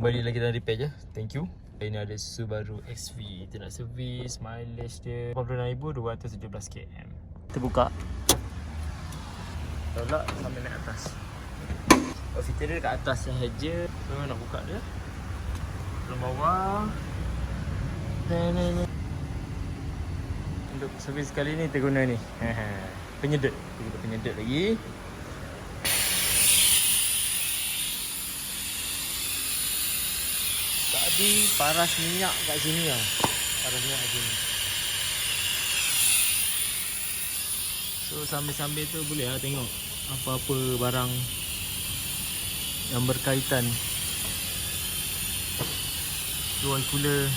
Kembali lagi dalam repair je. Thank you. Ini ada Subaru XV. Kita nak servis. Mileage dia 86,217 km. Kita buka. Tolak sampai naik atas. Filter dia dekat atas sahaja. So nak buka dia. Dalam bawah. Untuk servis kali ni kita guna ni. Penyedut. Kita guna penyedut lagi. Tadi paras minyak kat sini lah. Paras minyak kat sini. So sambil-sambil tu boleh lah tengok apa-apa barang yang berkaitan. Oil cooler.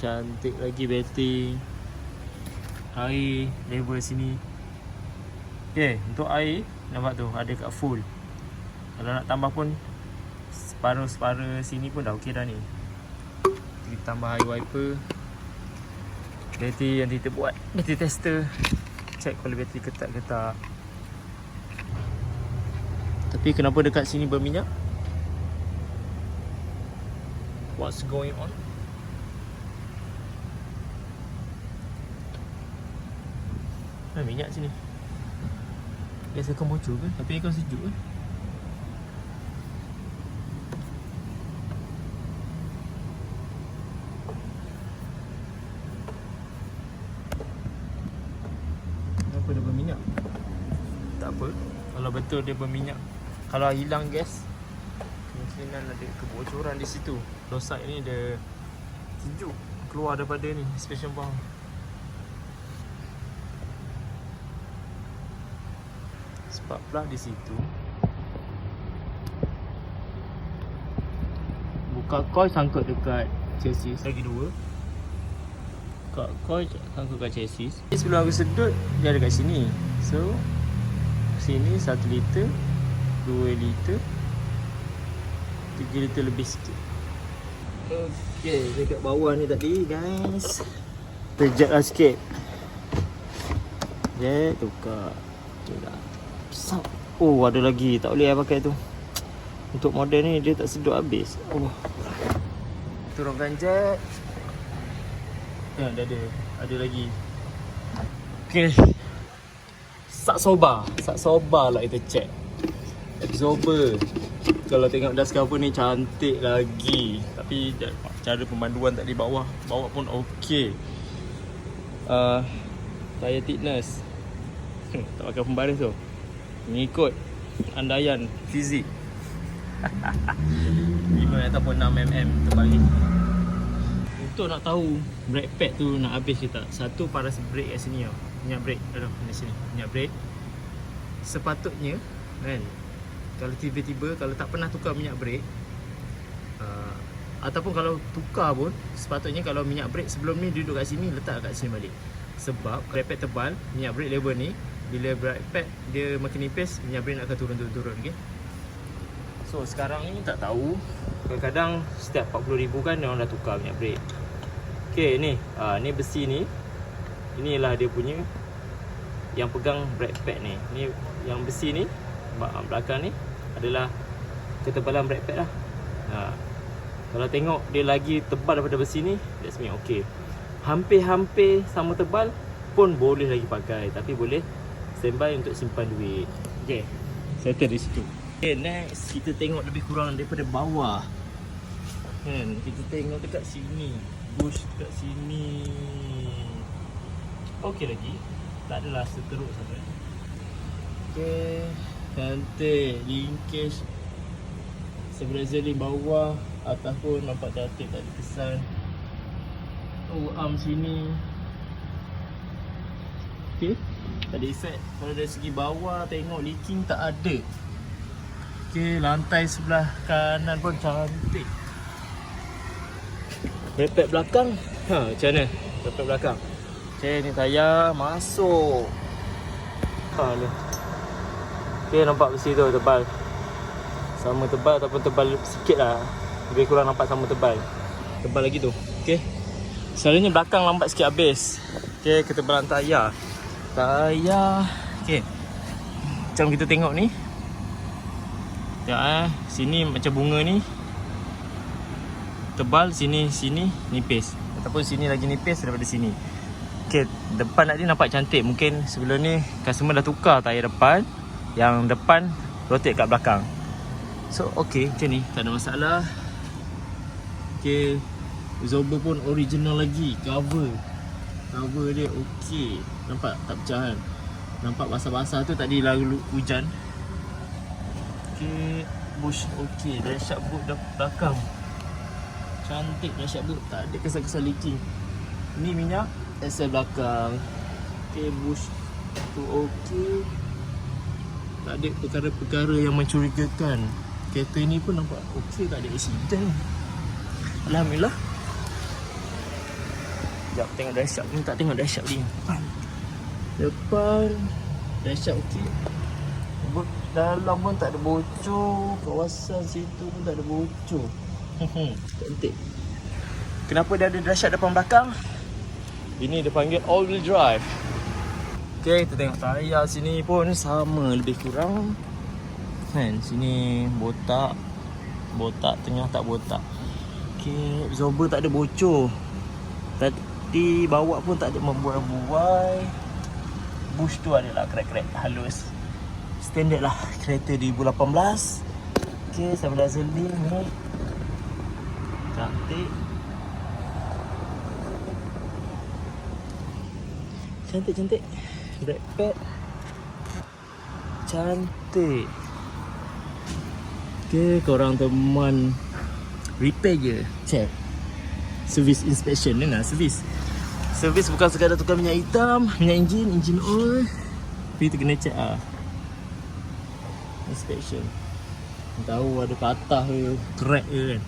Cantik lagi battery. Air level sini. Okay, untuk air nampak tu ada kat full. Kalau nak tambah pun separuh-separuh sini pun dah okey dah ni. Kita tambah air wiper. Bateri yang kita buat, bateri tester. Check kalau bateri ketat ke tak. Tapi kenapa dekat sini berminyak? What's going on? Minyak sini. Biasa akan bocor ke? Tapi akan sejuk ke? Kenapa dia berminyak? Tak apa. Kalau betul dia berminyak, kalau hilang gas, kemungkinan ada kebocoran di situ. Rosak ni dia sejuk keluar daripada ni suspension valve. Spark plug di situ. Buka coil sangkut dekat chassis. Lagi dua. Buka coil sangkut dekat chassis. Sebelum aku sedut dia ada kat sini. So sini 1 liter, 2 liter, 3 liter lebih sikit. Okey, dekat bawah ni tadi guys, terjat lah sikit. Jet tukar. Okay dah. Oh, ada lagi. Tak boleh pakai tu. Untuk model ni dia tak sedut habis. Oh. Turunkan jet. Ya, dah ada. Ada lagi. Okey. Sak sobar lah kita check. Absorber. Kalau tengok dust cover ni cantik lagi. Tapi cara pemanduan tak di bawah. Bawah pun okey. Tire thickness. Tak pakai pembaris tu. Mengikut andaian fizik. 5 ataupun 6mm terbalik. Untuk nak tahu brake pad tu nak habis ke tak, satu paras brake kat sini tau. Minyak brake. Aduh, di sini. Minyak brake. Sepatutnya kan, kalau tiba-tiba kalau tak pernah tukar minyak brake, ataupun kalau tukar pun, sepatutnya kalau minyak brake sebelum ni duduk kat sini, letak kat sini balik. Sebab brake pad tebal, minyak brake level ni, bila brake pad dia makin nipis, minyak brake nak akan turun. Okay? So sekarang ni tak tahu, kadang-kadang setiap 40,000 kan orang dah tukar minyak brake. Okay, ni ni besi ni, inilah dia punya yang pegang brake pad ni. Ni yang besi ni belakang ni adalah ketebalan brake pad lah. Kalau tengok dia lagi tebal daripada besi ni, that's mean okay. Hampir-hampir sama tebal pun boleh lagi pakai, tapi boleh standby untuk simpan duit. Okay, settle di situ. Okay, next kita tengok lebih kurang daripada bawah kan. Kita tengok dekat sini, bush dekat sini okey lagi, tak adalah seteruk sangat. Okay, cantik. Linkage sebelah bawah, atas pun nampak cantik, tak ada kesan. Oh, arm sini okay, tak ada efek. Kalau dari segi bawah tengok leaking tak ada. Okay, lantai sebelah kanan pun cantik. Brake pad belakang, macam mana? Brake pad belakang. Okay, ni tayar masuk. Ni. Okay, nampak besi tu tebal. Sama tebal ataupun tebal sikit lah. Lebih kurang nampak sama tebal. Tebal lagi tu. Okay. Selalunya belakang lambat sikit habis. Okay, ketebalan tayar. Okay, macam kita tengok ni. Sekejap sini macam bunga ni. tebal, sini nipis. Ataupun sini lagi nipis daripada sini. Okay, depan tadi nampak cantik. Mungkin sebelum ni customer dah tukar tayar depan. Yang depan rotate kat belakang. So okay, macam ni, tak ada masalah. Okay, Zober pun original lagi. Cover dia okay. Nampak tak pecah kan? Nampak basah-basah tu tadi lalu hujan. Okay, bush okay. Dashboard boot belakang cantik, dashboard boot tak ada kesan-kesan leaking. Ni minyak axle belakang. Okay, bush tu okay. Tak ada perkara-perkara yang mencurigakan. Kereta ni pun nampak okey, tak ada accident. Alhamdulillah. Sekejap tengok dashboard ni, tak tengok dashboard ni. Depan dashboard okey. Dalam pun tak ada bocor. Kawasan situ pun tak ada bocor. Cantik. Kenapa dia ada dashboard depan belakang? Ini dia panggil all wheel drive. Okay, kita tengok tayar sini pun sama lebih kurang. Kan, sini botak. Botak, tengah tak botak. Okay, absorber tak ada bocor. Tadi bawa pun tak ada membuai-buai. Bush tu adalah crack-crack halus. Standard lah kereta 2018. Okay, stabilizer link ni cantik. Cantik. Brake pad cantik. Okay, korang teman repair je, check. Service inspection ni lah, service bukan sekadar tukar minyak hitam, minyak engine oil. Tapi tu kena check lah. Inspection. Tahu ada patah ke, crack ke kan.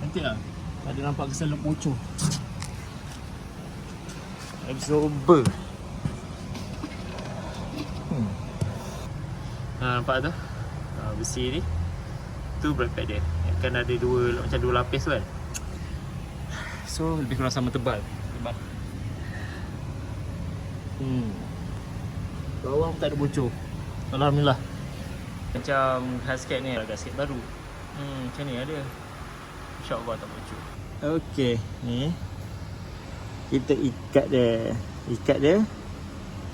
Nanti lah, ada nampak kesan bocor. Absorber. Nampak tu? Besi ni. Tu brake pad dia. Kan ada macam dua lapis tu kan. So lebih kurang sama tebal. Bawah pun tak ada bocor. Alhamdulillah. Macam gasket ni, gasket baru. Macam ni ada. InsyaAllah tak bocor. Okey, ni kita ikat dia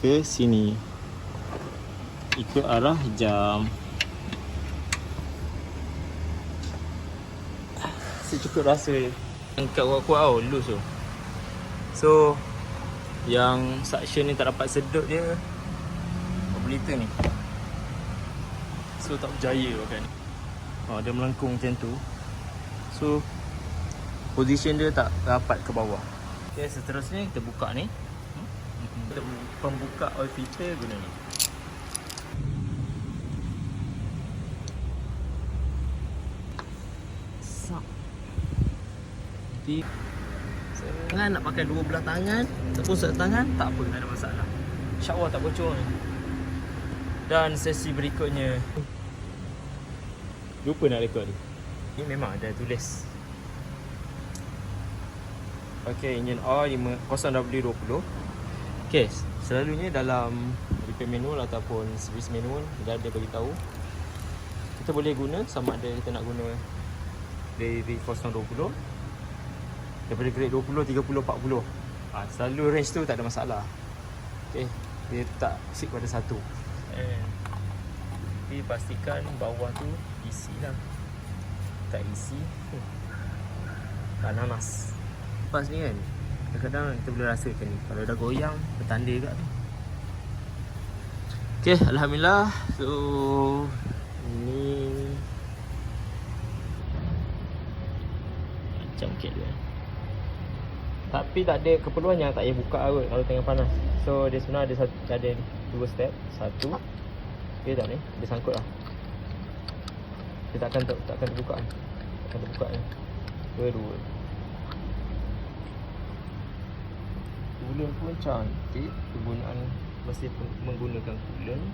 ke sini. Ikut arah jam. Saya cukup rasa angkat kuat-kuat tau, loose tu. So yang suction ni tak dapat sedut dia obliter ni. So tak berjaya pakai ni. Dia melengkung macam tu. So position dia tak rapat ke bawah. Okay, seterusnya kita buka ni. Untuk pembuka oil filter guna ni. Jangan nak pakai dua belah tangan ataupun satu tangan, tak apa, tak ada masalah. InsyaAllah tak bocor ni. Dan sesi berikutnya, lupa nak rekod ni. Ni memang ada tulis. Ok, engine R50W20. Ok, selalunya dalam repair manual ataupun service manual dia ada beritahu kita boleh guna sama ada kita nak guna dari 020 daripada grade 20, 30, 40. Selalu range tu tak ada masalah. Okay, dia tak stick pada satu. Tapi pastikan bawah tu isi lah. Tak isi tak nanas. Pas ni kan, kadang-kadang kita boleh rasakan ni. Kalau dah goyang, bertanda kat tu. Okay, Alhamdulillah. So ni macam cat dia. Tapi tak ada keperluan yang tak payah buka kot kalau tengah panas. So dia sebenarnya ada dua step. Satu, dia tak ni, dia sangkut lah. Dia takkan terbuka. Takkan terbuka ni. Dua. Coolant pun cantik. Penggunaan masih menggunakan coolant.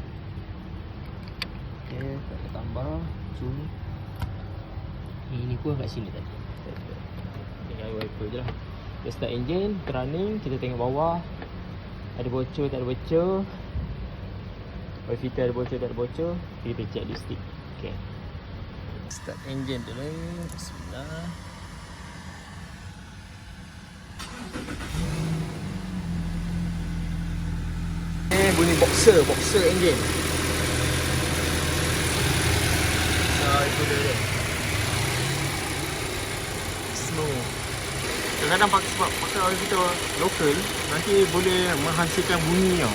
Okay, kita tambah zoom. Ini pun kat sini tadi. Tinggal wiper je lah. Kita start engine, running, kita tengok bawah. Ada bocor, tak ada bocor. Oil filter ada bocor, tak ada bocor. Kita check lipstick. Okay. Start engine dulu. Bismillah. boxer engine. Itu dia. Smooth. Kadang-kadang sebab pakai oil kita lokal, nanti boleh menghasilkan bunyi tau.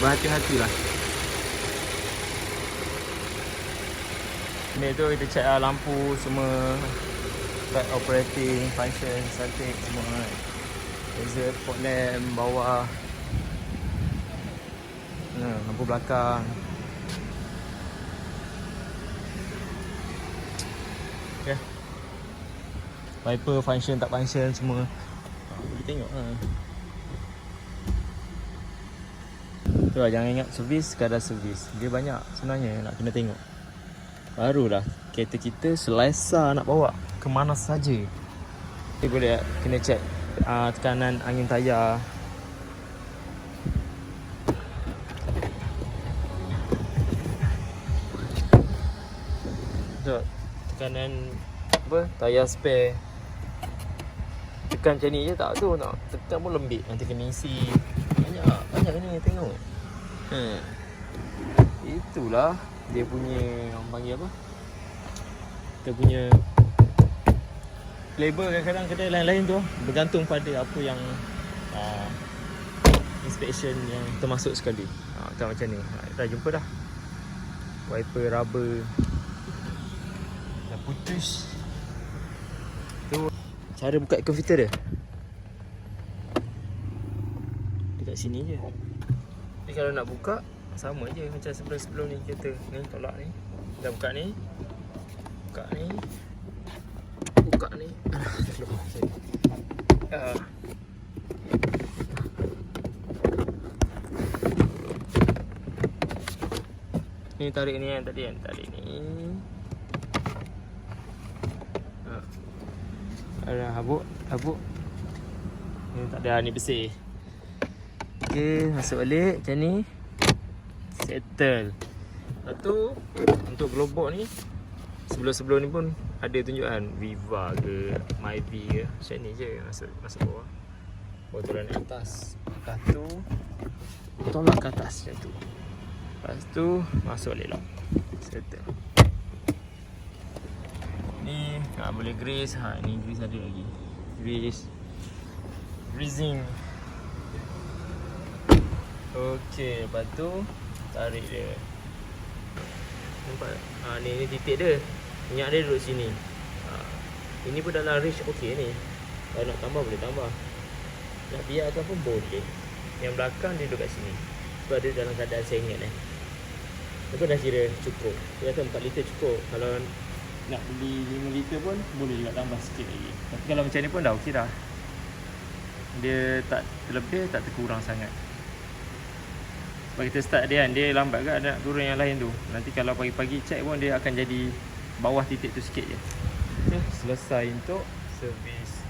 Berhati-hatilah. Ni tu kita check lah lampu semua, back operating, function, static semua kan. Laser, fog lamp, bawah, lampu belakang. Okay. Wiper function tak function semua boleh tengok lah. Tu lah, jangan ingat servis sekadar servis. Dia banyak sebenarnya nak kena tengok. Barulah kereta kita selesa nak bawa ke mana saja. Dia boleh kena check tekanan angin tayar. Tengok tekanan apa, tayar spare. Tekan macam ni je tak tu nak. Tekan pun lembik. Nanti kena isi. Banyak ni tengok. Itulah dia punya, orang panggil apa, kita punya label. Kadang-kadang kedai lain-lain tu bergantung pada apa yang inspection yang termasuk sekali. Tak macam ni. Dah jumpa dah. Wiper rubber dah putus. Tu cara buka komputer dia. Dekat sini je. Tapi kalau nak buka sama je macam sebelum ni. Kereta ni tolak ni, dah buka ni, buka ni, buka ni. Ni tarik ni kan tadi kan, tarik ni. Ada habuk. Ni tak ada, ni bersih. Okey, masuk balik macam ni. Settle. Lepas tu untuk globok ni, sebelum ni pun ada tunjukan Viva ke Myvi ke. Macam ni je masuk bawah. Bawa turun ke atas. Lepas tu tolak ke atas macam tu. Lepas tu masuk balik lock. Settle. Ni boleh grease. Ni grease ada lagi. Greasing. Okey, lepas tu tarik dia. Nampak? Ni titik dia. Minyak dia duduk sini. Ini pun dalam range okey ni. Kalau nak tambah boleh tambah. Nak biarkan pun boleh. Yang belakang dia duduk kat sini. Sebab dia dalam keadaan sengit ni. Itu dah kira cukup. Dia kata 4 liter cukup. Kalau nak beli 5 liter pun boleh juga tambah sikit lagi. Tapi kalau macam ni pun dah okey dah. Dia tak terlebih, tak terkurang sangat. Sebab kita start dia kan, dia lambat kan nak turun yang lain tu. Nanti kalau pagi-pagi check pun dia akan jadi bawah titik tu sikit je. Okay, selesai untuk servis